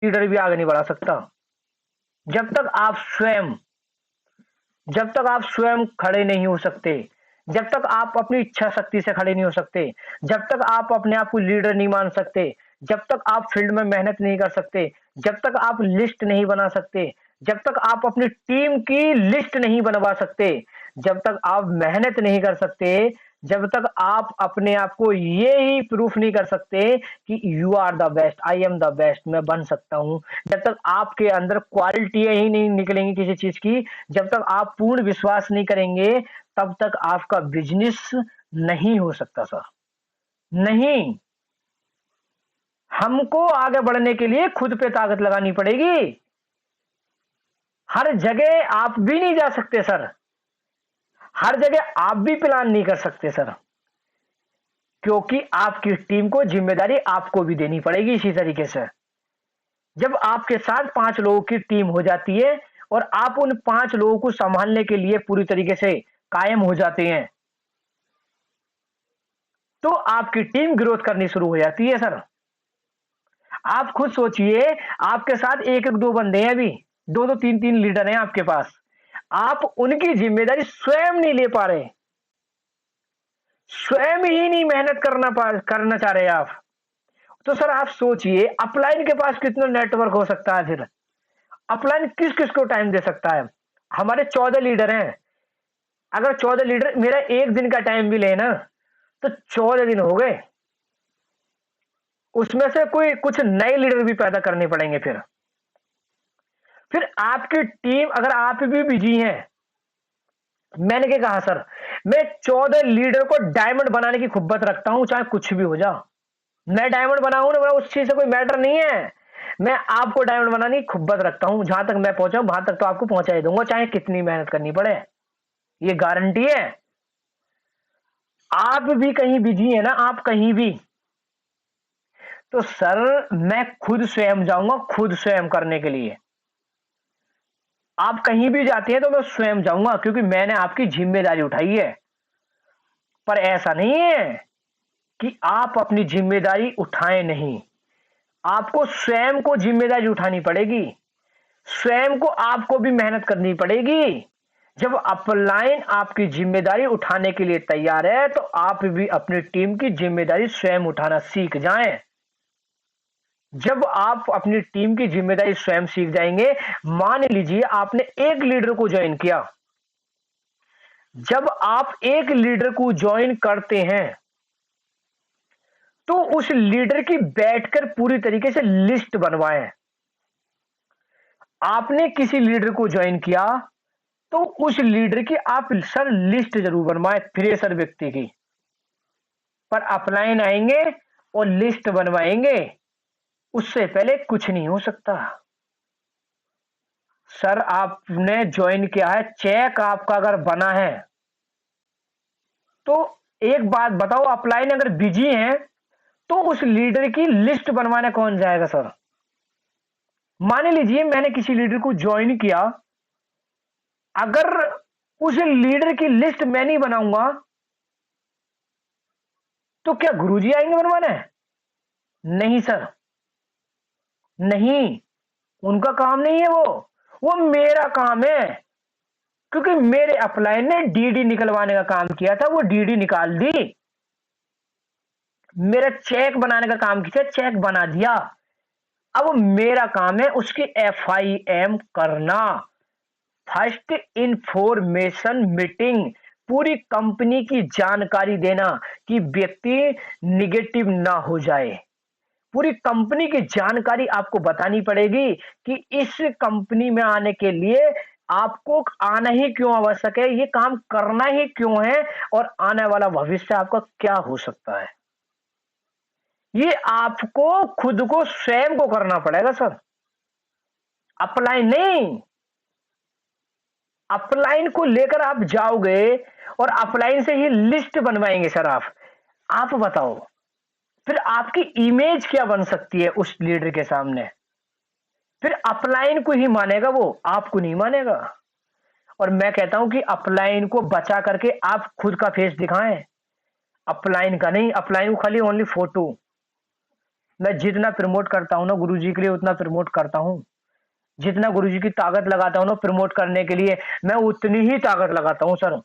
Leader भी आगे नहीं बढ़ा सकता। जब तक आप स्वयं जब तक आप स्वयं खड़े नहीं हो सकते, जब तक आप अपनी इच्छा शक्ति से खड़े नहीं हो सकते, जब तक आप अपने आप को लीडर नहीं मान सकते, जब तक आप फील्ड में मेहनत नहीं कर सकते, जब तक आप लिस्ट नहीं बना सकते, जब तक आप अपनी टीम की लिस्ट नहीं बनवा सकते, जब तक आप मेहनत नहीं कर सकते, जब तक आप अपने आप को ये ही प्रूफ नहीं कर सकते कि you are the best, I am the best, मैं बन सकता हूं, जब तक आपके अंदर क्वालिटी ही नहीं निकलेंगी किसी चीज की, जब तक आप पूर्ण विश्वास नहीं करेंगे, तब तक आपका बिजनेस नहीं हो सकता सर। नहीं, हमको आगे बढ़ने के लिए खुद पे ताकत लगानी पड़ेगी। हर जगह आप भी नहीं जा सकते सर, हर जगह आप भी प्लान नहीं कर सकते सर, क्योंकि आपकी टीम को जिम्मेदारी आपको भी देनी पड़ेगी। इसी तरीके से जब आपके साथ 5 लोगों की टीम हो जाती है और आप उन 5 लोगों को संभालने के लिए पूरी तरीके से कायम हो जाते हैं, तो आपकी टीम ग्रोथ करनी शुरू हो जाती है सर। आप खुद सोचिए, आपके साथ एक एक दो बंदे हैं, अभी दो दो तीन तीन लीडर हैं आपके पास, आप उनकी जिम्मेदारी स्वयं नहीं ले पा रहे, स्वयं ही नहीं मेहनत करना चाह रहे आप, तो सर आप सोचिए अपलाइन के पास कितना नेटवर्क हो सकता है फिर, अपलाइन किस किस को टाइम दे सकता है। हमारे 14 लीडर हैं, अगर 14 लीडर मेरा एक दिन का टाइम भी लेना, तो 14 दिन हो गए, उसमें से कोई कुछ नए लीडर भी पैदा करने पड़ेंगे। फिर आपकी टीम, अगर आप भी बिजी हैं, मैंने क्या कहा सर, मैं 14 लीडर को डायमंड बनाने की खुब्बत रखता हूं, चाहे कुछ भी हो जाओ। मैं डायमंड बनाऊं ना, उस चीज से कोई मैटर नहीं है, मैं आपको डायमंड बनाने की खुब्बत रखता हूं, जहां तक मैं पहुंचा वहां तक तो आपको पहुंचा ही दूंगा, चाहे कितनी मेहनत करनी पड़े, ये गारंटी है। आप भी कहीं बिजी है ना, आप कहीं भी, तो सर मैं खुद स्वयं जाऊंगा, खुद स्वयं करने के लिए। आप कहीं भी जाते हैं तो मैं स्वयं जाऊंगा, क्योंकि मैंने आपकी जिम्मेदारी उठाई है। पर ऐसा नहीं है कि आप अपनी जिम्मेदारी उठाएं नहीं, आपको स्वयं को जिम्मेदारी उठानी पड़ेगी, स्वयं को आपको भी मेहनत करनी पड़ेगी। जब अपलाइन आपकी जिम्मेदारी उठाने के लिए तैयार है, तो आप भी अपनी टीम की जिम्मेदारी स्वयं उठाना सीख जाएं। जब आप अपनी टीम की जिम्मेदारी स्वयं सीख जाएंगे, मान लीजिए आपने एक लीडर को ज्वाइन किया, जब आप एक लीडर को ज्वाइन करते हैं, तो उस लीडर की बैठकर पूरी तरीके से लिस्ट बनवाएं। आपने किसी लीडर को ज्वाइन किया, तो उस लीडर की आप सर लिस्ट जरूर बनवाएं, फ्रेशर व्यक्ति की। पर अपलाइन आएंगे और लिस्ट बनवाएंगे, उससे पहले कुछ नहीं हो सकता। सर आपने ज्वाइन किया है, चेक आपका अगर बना है, तो एक बात बताओ, अपलाइन अगर बिजी है, तो उस लीडर की लिस्ट बनवाने कौन जाएगा सर। मान लीजिए मैंने किसी लीडर को ज्वाइन किया, अगर उस लीडर की लिस्ट मैं नहीं बनाऊंगा, तो क्या गुरुजी आएंगे बनवाने? नहीं सर, नहीं, उनका काम नहीं है वो मेरा काम है, क्योंकि मेरे अपलाइन ने डीडी निकलवाने का काम किया था, वो डीडी निकाल दी, मेरा चेक बनाने का काम किया, चेक बना दिया। अब मेरा काम है उसकी एफआईएम करना, फर्स्ट इंफॉर्मेशन मीटिंग, पूरी कंपनी की जानकारी देना कि व्यक्ति निगेटिव ना हो जाए। पूरी कंपनी की जानकारी आपको बतानी पड़ेगी कि इस कंपनी में आने के लिए आपको आना ही क्यों आवश्यक है, ये काम करना ही क्यों है, और आने वाला भविष्य आपका क्या हो सकता है। ये आपको खुद को स्वयं को करना पड़ेगा सर, अपलाइन नहीं। अपलाइन को लेकर आप जाओगे और अपलाइन से ही लिस्ट बनवाएंगे सर आप बताओ, फिर आपकी इमेज क्या बन सकती है उस लीडर के सामने। फिर अपलाइन को ही मानेगा वो, आपको नहीं मानेगा। और मैं कहता हूं कि अपलाइन को बचा करके आप खुद का फेस दिखाएं, अपलाइन का नहीं, अपलाइन को खाली ओनली फोटो। मैं जितना प्रमोट करता हूँ ना गुरुजी के लिए उतना प्रमोट करता हूँ। जितना गुरुजी की ताकत लगाता हूँ ना प्रमोट करने के लिए, मैं उतनी ही ताकत लगाता हूँ सर।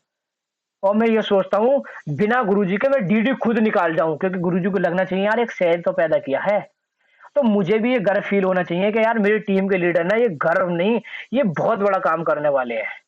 और मैं ये सोचता हूँ बिना गुरुजी के मैं डीडी खुद निकाल जाऊँ, क्योंकि गुरुजी को लगना चाहिए यार एक शहर तो पैदा किया है। तो मुझे भी ये गर्व फ़ील होना चाहिए कि यार मेरी टीम के लीडर ना ये गर्व नहीं, ये बहुत बड़ा काम करने वाले हैं।